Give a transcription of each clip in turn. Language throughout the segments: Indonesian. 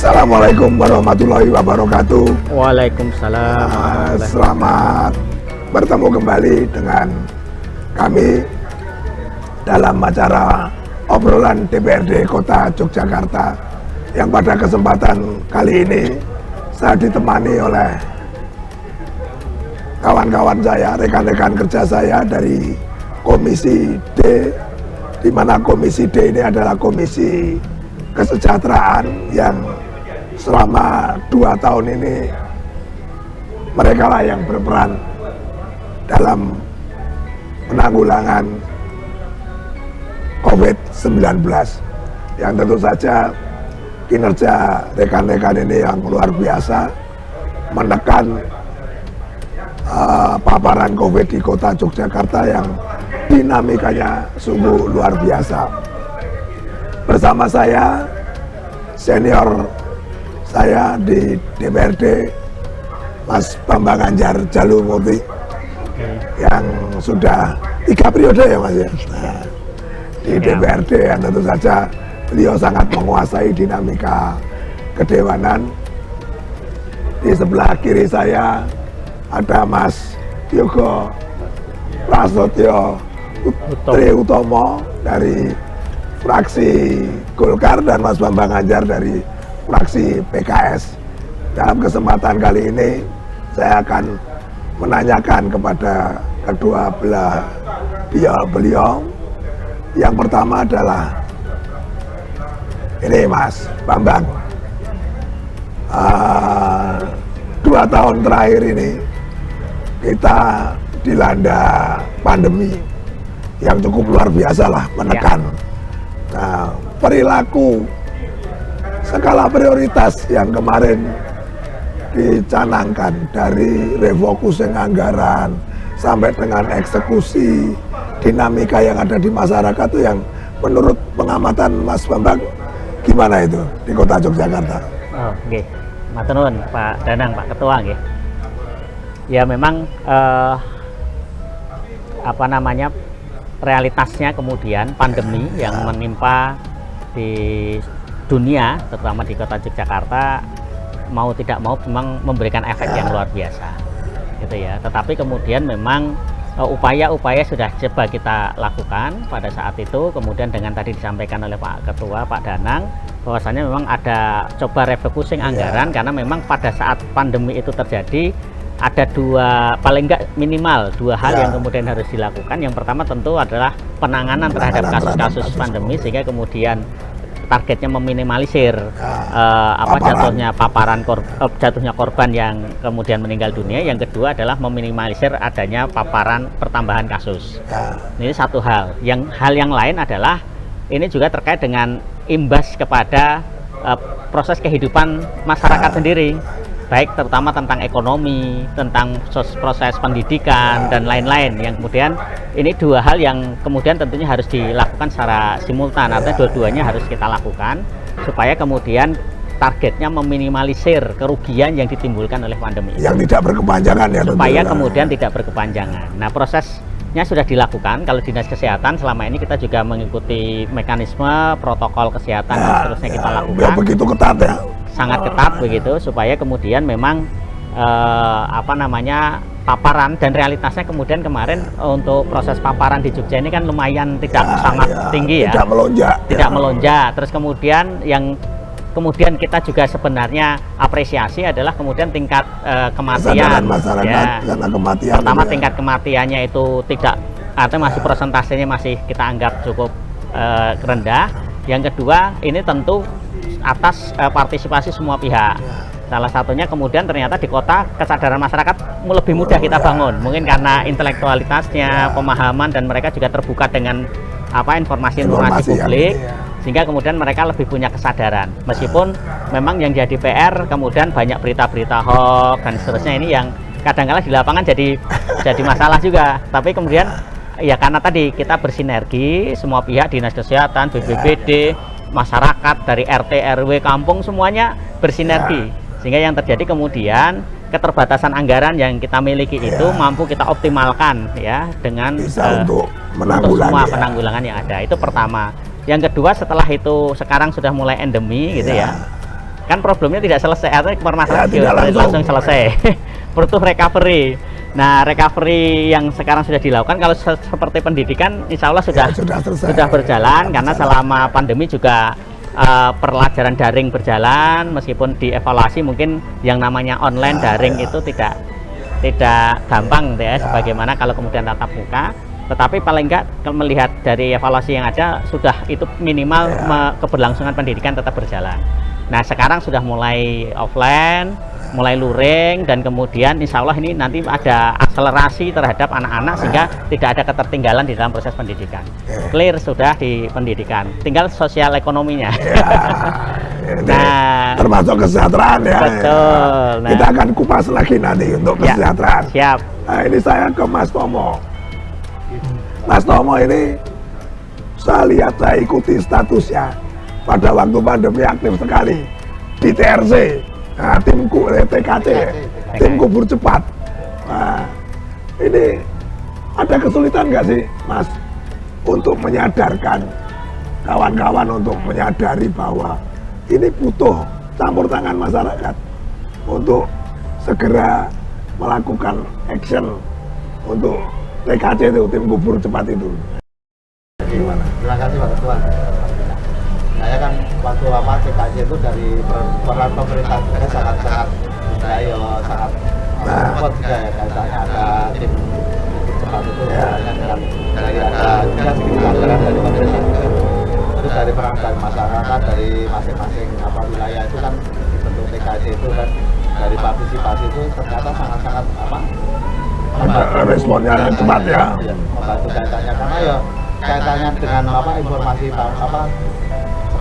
Assalamualaikum warahmatullahi wabarakatuh. Waalaikumsalam. Selamat bertemu kembali dengan kami dalam acara obrolan DPRD Kota Yogyakarta, yang pada kesempatan kali ini saya ditemani oleh kawan-kawan saya, rekan-rekan kerja saya dari Komisi D, di mana Komisi D ini adalah komisi kesejahteraan yang selama 2 tahun ini mereka lah yang berperan dalam penanggulangan COVID-19, yang tentu saja kinerja rekan-rekan ini yang luar biasa menekan paparan COVID di Kota Yogyakarta yang dinamikanya sungguh luar biasa. Bersama saya, senior saya di DPRD, Mas Bambang Anjar Jalurmurti, yang sudah 3 periode ya Mas ya. Nah, di DPRD yang tentu saja beliau sangat menguasai dinamika kedewanan. Di sebelah kiri saya ada Mas Yogo Prasetyo Triutomo dari fraksi Golkar dan Mas Bambang Anjar dari fraksi PKS. Dalam kesempatan kali ini saya akan menanyakan kepada kedua belah beliau. Yang pertama adalah ini Mas Bambang, 2 tahun terakhir ini kita dilanda pandemi yang cukup luar biasa lah, menekan. Nah, perilaku skala prioritas yang kemarin dicanangkan, dari refocusing anggaran sampai dengan eksekusi, dinamika yang ada di masyarakat itu yang menurut pengamatan Mas Bambang gimana itu di Kota Yogyakarta? Oh, nggih. Matur nuwun Pak Danang, Pak Ketua nggih. Ya memang realitasnya kemudian pandemi yang menimpa di dunia, terutama di Kota Yogyakarta, mau tidak mau memang memberikan efek yang luar biasa gitu ya. Tetapi kemudian memang upaya-upaya sudah coba kita lakukan pada saat itu. Kemudian dengan tadi disampaikan oleh Pak Ketua, Pak Danang, bahwasanya memang ada coba refocusing anggaran, karena memang pada saat pandemi itu terjadi ada paling enggak minimal 2 hal yang kemudian harus dilakukan. Yang pertama tentu adalah penanganan terhadap kasus-kasus pandemi, sehingga kemudian targetnya meminimalisir jatuhnya korban yang kemudian meninggal dunia. Yang kedua adalah meminimalisir adanya paparan pertambahan kasus. Ini satu hal. Hal yang lain adalah ini juga terkait dengan imbas kepada proses kehidupan masyarakat sendiri, baik terutama tentang ekonomi, tentang proses pendidikan dan lain-lain, yang kemudian ini 2 hal yang kemudian tentunya harus dilakukan secara simultan. Artinya dua-duanya harus kita lakukan supaya kemudian targetnya meminimalisir kerugian yang ditimbulkan oleh pandemi yang tidak berkepanjangan ya, supaya kemudian tidak berkepanjangan. Nah, prosesnya sudah dilakukan. Kalau Dinas Kesehatan selama ini kita juga mengikuti mekanisme protokol kesehatan dan seterusnya kita lakukan. Begitu ketat ya, sangat ketat begitu, supaya kemudian memang paparan dan realitasnya kemudian kemarin untuk proses paparan di Jogja ini kan lumayan sangat tinggi ya, tidak melonjak. Terus kemudian yang kemudian kita juga sebenarnya apresiasi adalah kemudian tingkat kematian masyarakat, karena kematian pertama juga, tingkat kematiannya itu tidak, artinya masih persentasenya masih kita anggap cukup rendah. Yang kedua, ini tentu atas partisipasi semua pihak. Salah satunya kemudian ternyata di kota kesadaran masyarakat lebih mudah kita bangun, mungkin karena intelektualitasnya, pemahaman, dan mereka juga terbuka dengan informasi publik, sehingga kemudian mereka lebih punya kesadaran. Meskipun memang yang jadi PR kemudian banyak berita-berita hoax dan seterusnya, ini yang kadang-kala di lapangan jadi masalah juga. Tapi kemudian ya karena tadi kita bersinergi semua pihak, Dinas Kesehatan, BPBD, masyarakat dari RT, RW, kampung, semuanya bersinergi, sehingga yang terjadi kemudian keterbatasan anggaran yang kita miliki itu mampu kita optimalkan ya dengan untuk semua penanggulangan yang ada. Itu pertama. Yang kedua, setelah itu sekarang sudah mulai endemi gitu ya. kan problemnya tidak selesai, artinya permasalahan tidak langsung selesai. Butuh recovery. Nah, recovery yang sekarang sudah dilakukan kalau seperti pendidikan, insya Allah sudah selesai. Sudah berjalan karena selama pandemi juga pelajaran daring berjalan, meskipun dievaluasi mungkin yang namanya online daring itu tidak gampang ya, sebagaimana kalau kemudian tatap muka. Tetapi paling enggak melihat dari evaluasi yang ada sudah itu minimal keberlangsungan pendidikan tetap berjalan. Nah, sekarang sudah mulai offline, mulai luring, dan kemudian insya Allah ini nanti ada akselerasi terhadap anak-anak sehingga tidak ada ketertinggalan di dalam proses pendidikan. Clear sudah di pendidikan, tinggal sosial ekonominya. Nah, termasuk kesejahteraan ya. Betul. Nah, kita akan kupas lagi nanti untuk kesejahteraan. Siap. Nah, ini saya ke Mas Tomo. Mas Tomo ini saya lihat, saya ikuti statusnya pada waktu pandemi aktif sekali di TRC. Nah, timku TKC, tim kubur cepat. Nah, ini ada kesulitan nggak sih, Mas, untuk menyadarkan kawan-kawan untuk menyadari bahwa ini butuh campur tangan masyarakat untuk segera melakukan action untuk TKC itu, tim kubur cepat itu. Gimana? Terima kasih Pak Ketua. Saya kan waktu TKC itu dari peran pemerintah juga sangat saya sangat support juga ya, kaitannya ada tim cepat itu dari ada juga pelajaran dari pemerintah juga. Terus dari peran dari masyarakat, dari masing-masing wilayah itu kan dibentuk TKC itu kan, dari partisipasi itu ternyata sangat responnya cepat ya. Membantu kaitannya karena ya kaitannya dengan informasi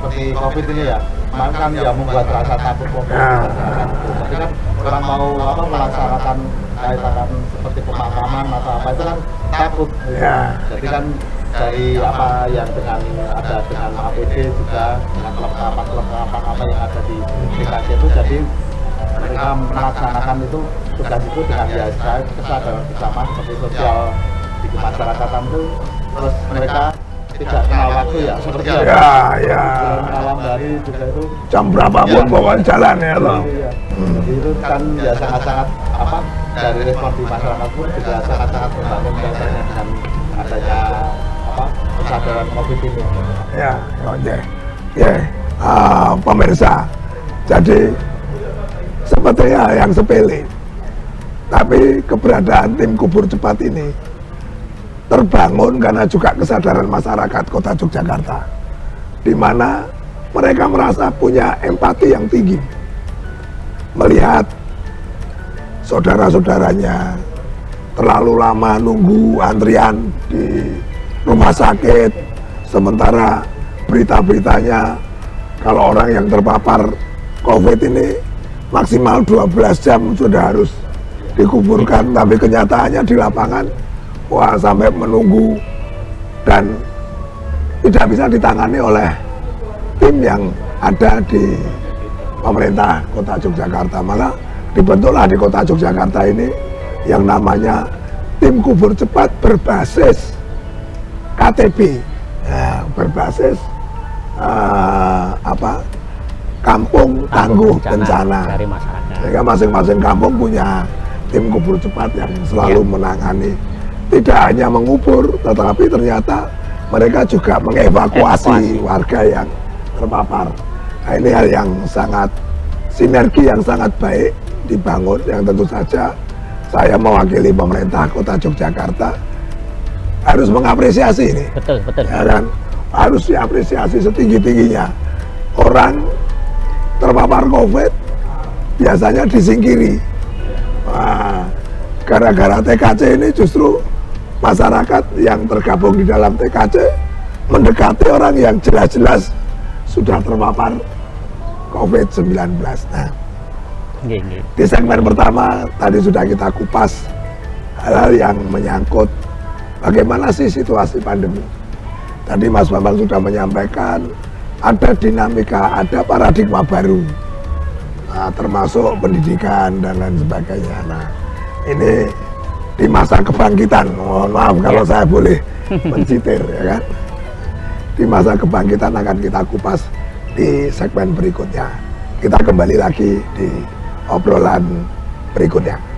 seperti COVID ini ya, kemarin kan ya membuat rasa takut COVID. Tapi kan orang mau melaksanakan kaitan seperti pemakaman atau apa itu kan takut. Jadi kan dari apa yang dengan APD juga dengan kelengkapan apa yang ada di TKC itu, jadi mereka melaksanakan itu tugas itu dengan kesadaran bersama seperti sosial di kemasyarakatan itu. Terus mereka tidak kenal waktu ya, seperti malam hari juga itu jam berapapun pokoknya jalan ya loh. Jadi itu kan ya sangat-sangat dari respon di masyarakat pun juga sangat-sangat membangun kaitannya dengan adanya kesadaran COVID ini. Ya, oke. Pemirsa, jadi sepertinya yang sepele, tapi keberadaan tim kubur cepat ini terbangun karena juga kesadaran masyarakat Kota Yogyakarta, di mana mereka merasa punya empati yang tinggi melihat saudara-saudaranya terlalu lama nunggu antrian di rumah sakit, sementara berita-beritanya kalau orang yang terpapar COVID ini maksimal 12 jam sudah harus dikuburkan, tapi kenyataannya di lapangan sampai menunggu dan tidak bisa ditangani oleh tim yang ada di pemerintah Kota Yogyakarta. Maka dibentuklah di Kota Yogyakarta ini yang namanya tim kubur cepat berbasis KTB, berbasis kampung tangguh bencana. Dari masyarakat. Sehingga masing-masing kampung punya tim kubur cepat yang selalu menangani, tidak hanya mengubur, tetapi ternyata mereka juga mengevakuasi warga yang terpapar. Nah, ini hal yang sangat sinergi yang sangat baik dibangun, yang tentu saja saya mewakili pemerintah Kota Yogyakarta harus mengapresiasi ini. Betul. Ya kan? Harus diapresiasi setinggi-tingginya. Orang terpapar COVID biasanya disingkiri. Gara-gara TKC ini justru masyarakat yang tergabung di dalam TKC mendekati orang yang jelas-jelas sudah terpapar COVID-19. Nah, di segmen pertama tadi sudah kita kupas hal-hal yang menyangkut bagaimana sih situasi pandemi. Tadi Mas Bambang sudah menyampaikan ada dinamika, ada paradigma baru, termasuk pendidikan dan lain sebagainya. Nah, ini di masa kebangkitan, mohon maaf kalau saya boleh mencitir, ya kan. Di masa kebangkitan akan kita kupas di segmen berikutnya. kita kembali lagi di obrolan berikutnya.